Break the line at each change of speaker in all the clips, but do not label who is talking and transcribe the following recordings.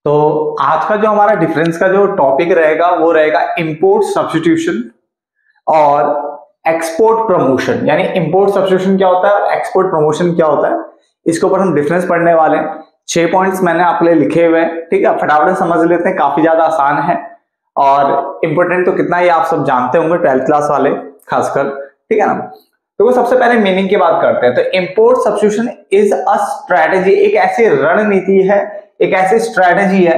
तो आज का जो हमारा डिफरेंस का जो टॉपिक रहेगा वो रहेगा इंपोर्ट सब्स्टिट्यूशन और एक्सपोर्ट प्रमोशन। यानी इंपोर्ट सब्स्टिट्यूशन क्या होता है और एक्सपोर्ट प्रमोशन क्या होता है, इसके ऊपर हम डिफरेंस पढ़ने वाले हैं। 6 पॉइंट्स मैंने आपके लिए लिखे हुए हैं, ठीक है, फटाफट समझ लेते हैं, काफी ज्यादा आसान है और इंपोर्टेंट तो कितना ही आप सब जानते होंगे, 12th क्लास वाले खासकर, ठीक है ना। तो वो सबसे पहले मीनिंग की बात करते हैं। तो import substitution is a strategy, एक ऐसी रणनीति है, एक ऐसी स्ट्रेटेजी है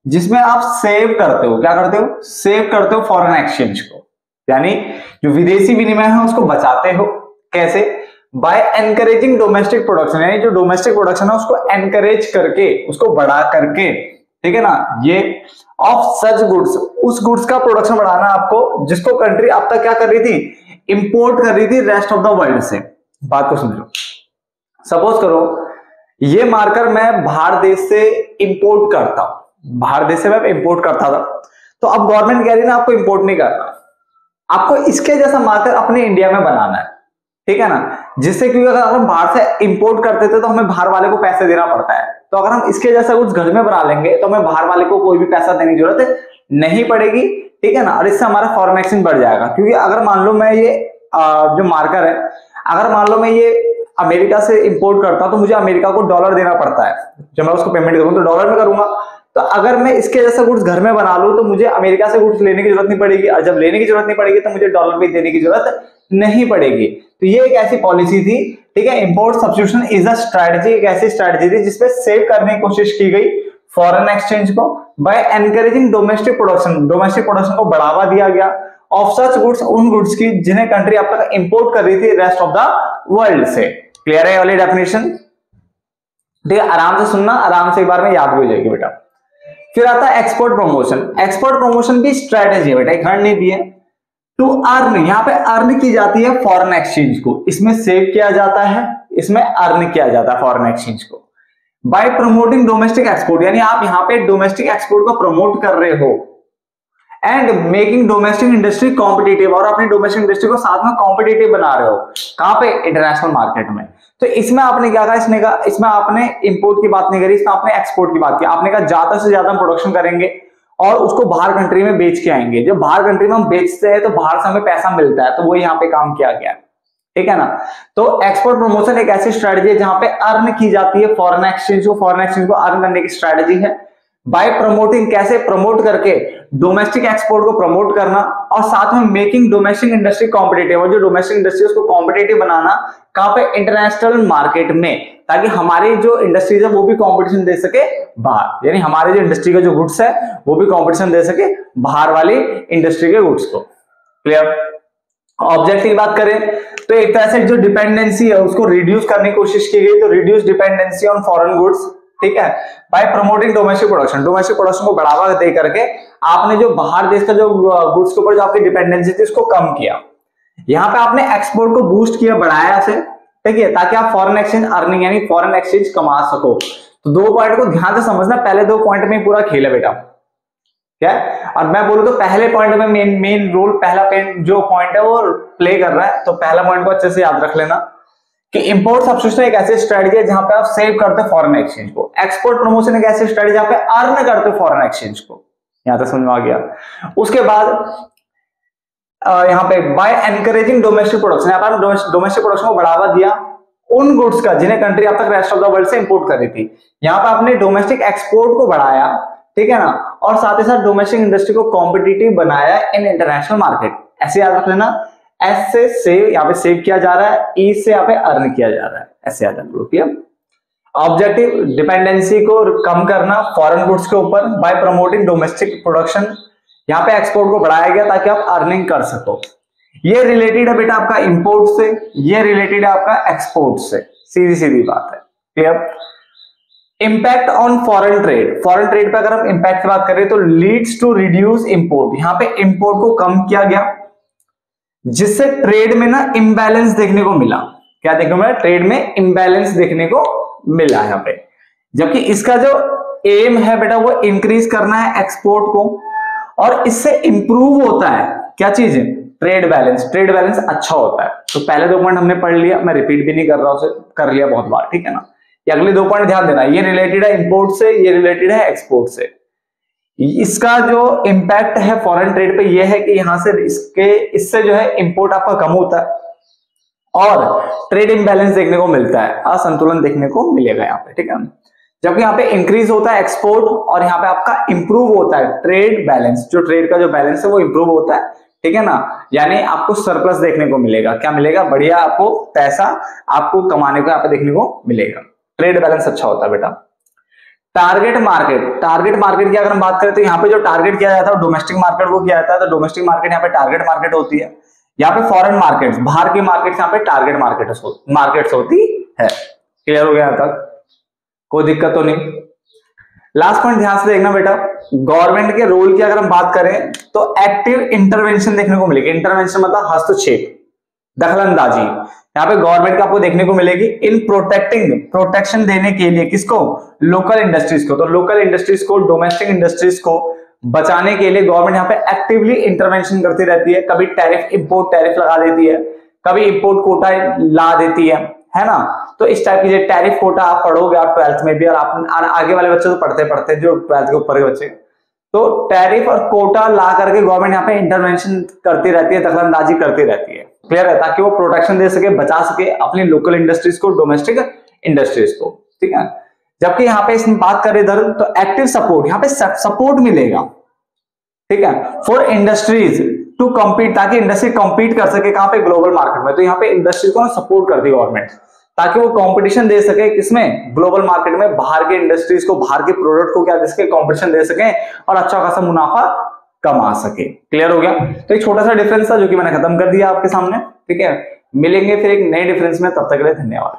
जिसमें आप सेव करते हो, क्या करते हो, सेव करते हो फॉरेन एक्सचेंज को, यानी जो विदेशी विनिमय है उसको बचाते हो। कैसे? बाय एनकरेजिंग डोमेस्टिक प्रोडक्शन, यानी जो डोमेस्टिक प्रोडक्शन है उसको एनकरेज करके, उसको बढ़ा करके, ठीक है ना, ये ऑफ सच गुड्स, उस गुड्स का प्रोडक्शन बढ़ाना आपको जिसको कंट्री अब तक क्या कर रही थी, इंपोर्ट कर रही थी रेस्ट ऑफ द वर्ल्ड से। बात को समझो, सपोज करो ये मार्कर मैं बाहर देश से इंपोर्ट करता हूं, बाहर देश से मैं इंपोर्ट करता था, तो अब गवर्नमेंट कह रही है ना आपको इंपोर्ट नहीं करना, आपको इसके जैसा मार्कर अपने इंडिया में बनाना है, ठीक है ना, जिससे क्योंकि अगर हम बाहर से इंपोर्ट करते थे तो हमें बाहर वाले को पैसे देना पड़ता है, तो अगर हम इसके जैसा कुछ घर में बना लेंगे तो हमें बाहर वाले को कोई भी पैसा देने की जरूरत नहीं पड़ेगी, ठीक है ना। और इससे हमारा फॉरेन एक्सचेंज बढ़ जाएगा, क्योंकि अगर मान लो मैं ये जो मार्कर है, अगर मान लो मैं ये अमेरिका से इंपोर्ट करता हूं तो मुझे अमेरिका को डॉलर देना पड़ता है, जब मैं उसको पेमेंट करूं तो डॉलर में करूंगा। तो अगर मैं इसके जैसा गुड्स घर में बना लूं तो मुझे अमेरिका से गुड्स लेने की जरूरत नहीं पड़ेगी, और जब लेने की जरूरत नहीं पड़ेगी तो मुझे डॉलर भी देने की जरूरत नहीं पड़ेगी। तो ये एक ऐसी पॉलिसी थी, ठीक है। Import substitution is a strategy, एक ऐसी स्ट्रेटजी थी जिसपे सेव करने की कोशिश की गई फॉरेन एक्सचेंज को by encouraging domestic production, domestic production को बढ़ावा दिया गया ऑफ सच गुड्स, उन गुड्स की जिन्हें कंट्री अब तक इंपोर्ट कर रही थी रेस्ट ऑफ द वर्ल्ड से। क्लियर है वाली डेफिनेशन? ठीक है, आराम से सुनना, आराम से एक बार में याद भी हो जाएगी बेटा। फिर आता है एक्सपोर्ट प्रमोशन। एक्सपोर्ट प्रमोशन की स्ट्रेटेजी है बेटा, एक रणनीति है टू अर्न, यहां पे अर्न की जाती है फॉरेन एक्सचेंज को, इसमें सेव किया जाता है, इसमें अर्न किया जाता है फॉरेन एक्सचेंज को बाय प्रमोटिंग डोमेस्टिक एक्सपोर्ट, यानी आप यहां पे डोमेस्टिक एक्सपोर्ट को प्रमोट कर रहे हो and making domestic industry competitive, और अपनी डोमेस्टिक इंडस्ट्री को साथ में कॉम्पिटिटिव बना रहे हो, कहां पे, इंटरनेशनल मार्केट में। तो इसमें आपने क्या कहा, इसमें आपने इंपोर्ट की बात नहीं करी, इसमें आपने एक्सपोर्ट की बात की। आपने कहा ज्यादा से ज्यादा हम प्रोडक्शन करेंगे और उसको बाहर कंट्री में बेच के आएंगे, जब बाहर कंट्री में हम बेचते हैं तो बाहर से हमें पैसा मिलता है, तो वो यहाँ पे काम किया गया, ठीक है ना। तो एक्सपोर्ट प्रमोशन एक ऐसी स्ट्रेटजी है जहां पे अर्न की जाती है फॉरेन एक्सचेंज को, फॉरेन एक्सचेंज को अर्न करने की स्ट्रेटजी है बाय प्रमोटिंग, कैसे प्रमोट करके डोमेस्टिक एक्सपोर्ट को प्रमोट करना और साथ में मेकिंग डोमेस्टिक इंडस्ट्री कॉम्पिटिटिव, और जो डोमेस्टिक इंडस्ट्री उसको कॉम्पिटिटिव बनाना कहां पे, इंटरनेशनल मार्केट में, ताकि हमारी जो इंडस्ट्रीज है वो भी कंपटीशन दे सके बाहर, यानी हमारे जो इंडस्ट्री का जो गुड्स है वो भी कंपटीशन दे सके बाहर वाली इंडस्ट्री के गुड्स को। क्लियर? ऑब्जेक्टिव की बात करें तो एक तरह से जो डिपेंडेंसी है उसको रिड्यूस करने की कोशिश की गई, तो reduce dependency on foreign goods, ठीक है, bye promoting domestic production, domestic production को बढ़ावा दे करके आपने जो बाहर देश का जो गुड्स के ऊपर जो आपकी डिपेंडेंसी थी उसको कम किया। यहाँ पे आपने एक्सपोर्ट को बूस्ट किया, बढ़ाया से, ठीक है, ताकि आप फॉरेन एक्सचेंज अर्निंग यानी फॉरेन एक्सचेंज कमा सको। तो 2 पॉइंट को ध्यान से समझना, पहले 2 पॉइंट में पूरा खेल है बेटा, क्या है? और मैं बोलूं तो पहले पॉइंट में मेन रोल, पहला जो पॉइंट है वो प्ले कर रहा है, तो पहला पॉइंट को अच्छे से याद रख लेना कि इंपोर्ट सब्स्टिट्यूशन एक ऐसी स्ट्रेटजी है जहां पे आप सेव करते हो फॉरेन एक्सचेंज को, एक्सपोर्ट प्रमोशन एक ऐसी स्ट्रेटजी जहां पे अर्न करते हो फॉरेन एक्सचेंज को। यहां तक समझ में आ गया? उसके बाद यहाँ पे बाय एनकरेजिंग डोमेस्टिक प्रोडक्शन, यहाँ पर डोमेस्टिक प्रोडक्शन को बढ़ावा दिया उन गुड्स का जिन्हें कंट्री अब तक रेस्ट ऑफ द वर्ल्ड से इंपोर्ट कर रही थी। यहाँ पे आपने डोमेस्टिक एक्सपोर्ट को बढ़ाया, ठीक है ना, और साथ ही साथ डोमेस्टिक इंडस्ट्री को कॉम्पिटिटिव बनाया इन इंटरनेशनल मार्केट। ऐसे याद रख लेना, एस से सेव, यहाँ पे सेव किया जा रहा है, ई से यहाँ पे अर्न किया जा रहा है, ऐसे याद रख लो। क्लियर? ऑब्जेक्टिव डिपेंडेंसी को कम करना फॉरेन गुड्स के ऊपर बाय प्रमोटिंग डोमेस्टिक प्रोडक्शन, यहाँ पे एक्सपोर्ट को बढ़ाया गया ताकि आप अर्निंग कर सको। ये रिलेटेड है बेटा आपका इंपोर्ट से, ये रिलेटेड है आपका एक्सपोर्ट से, सीधी सीधी बात है। Clear? Impact on foreign trade, foreign trade पे अगर हम इंपैक्ट की बात करें तो लीड्स टू रिड्यूस इंपोर्ट, यहाँ पे इंपोर्ट को कम किया गया जिससे ट्रेड में ना इम्बैलेंस देखने को मिला। क्या देखने को मिला? ट्रेड में इम्बैलेंस देखने को मिला यहाँ पे, जबकि इसका जो एम है बेटा वो इंक्रीज करना है एक्सपोर्ट को, और इससे इंप्रूव होता है क्या चीज है, ट्रेड बैलेंस, ट्रेड बैलेंस अच्छा होता है। तो पहले 2 पॉइंट हमने पढ़ लिया, मैं रिपीट भी नहीं कर रहा, उसे कर लिया बहुत बार, ठीक है ना। ये अगले 2 पॉइंट ध्यान देना, ये रिलेटेड है इंपोर्ट से, ये रिलेटेड है एक्सपोर्ट से। इसका जो इम्पैक्ट है फॉरेन ट्रेड पे ये है कि यहां से इससे जो है इंपोर्ट आपका कम होता है और ट्रेड इम्बैलेंस देखने को मिलता है, असंतुलन देखने को मिलेगा यहाँ पे, ठीक है। जबकि यहाँ पे इंक्रीज होता है एक्सपोर्ट और यहाँ पे आपका इंप्रूव होता है ट्रेड बैलेंस, जो ट्रेड का जो बैलेंस है वो इंप्रूव होता है, ठीक है ना। यानी आपको सरप्लस देखने को मिलेगा, क्या मिलेगा, बढ़िया आपको पैसा आपको कमाने को यहाँ पे देखने को मिलेगा, ट्रेड बैलेंस अच्छा होता है बेटा। टारगेट मार्केट की अगर हम बात करें तो यहाँ पे जो टारगेट किया जाता है डोमेस्टिक मार्केट को किया जाता है, तो डोमेस्टिक मार्केट यहाँ पे टारगेट मार्केट होती है। यहाँ पे फॉरेन मार्केट्स, बाहर की मार्केट्स यहाँ पे टारगेट मार्केट्स होती है। क्लियर हो गया यहाँ तक, कोई दिक्कत तो नहीं। लास्ट पॉइंट ध्यान से देखना बेटा, गवर्नमेंट के रोल की अगर हम बात करें तो एक्टिव इंटरवेंशन देखने को मिलेगी। इंटरवेंशन मतलब हस्तक्षेप, दखलंदाजी। यहाँ पे गवर्नमेंट का आपको देखने को मिलेगी इन प्रोटेक्शन देने के लिए, किसको, लोकल इंडस्ट्रीज को। तो लोकल इंडस्ट्रीज को, डोमेस्टिक इंडस्ट्रीज को बचाने के लिए गवर्नमेंट यहाँ पे एक्टिवली इंटरवेंशन करती रहती है। कभी टैरिफ, इंपोर्ट टैरिफ लगा देती है, कभी इंपोर्ट कोटा ला देती है ना। तो इस टाइप की टैरिफ कोटा आप पढ़ोगे आप 12th में भी, और आप आगे वाले बच्चे तो पढ़ते जो 12th के ऊपर के बच्चे, तो टैरिफ और कोटा ला करके गवर्नमेंट यहाँ पे इंटरवेंशन करती रहती है, दखलंदाजी करती रहती है। क्लियर है, ताकि वो प्रोटेक्शन दे सके, बचा सके अपनी लोकल इंडस्ट्रीज को, डोमेस्टिक इंडस्ट्रीज को, ठीक है। जबकि यहाँ पे इसमें बात करें इधर तो एक्टिव सपोर्ट, यहाँ पे सपोर्ट मिलेगा, ठीक है, फॉर इंडस्ट्रीज टू कम्पीट, ताकि इंडस्ट्री कम्पीट कर सके कहां पे, ग्लोबल मार्केट में। तो यहाँ पे इंडस्ट्री को सपोर्ट करती है गवर्नमेंट, ताकि वो कंपटीशन दे सके किसमें, ग्लोबल मार्केट में, बाहर के इंडस्ट्रीज को, बाहर के प्रोडक्ट को क्या दे सके, कंपटीशन दे सके और अच्छा खासा मुनाफा कमा सके। क्लियर हो गया। तो एक छोटा सा डिफरेंस था जो कि मैंने खत्म कर दिया आपके सामने, ठीक है। मिलेंगे फिर एक नए डिफरेंस में, तब तक के लिए धन्यवाद।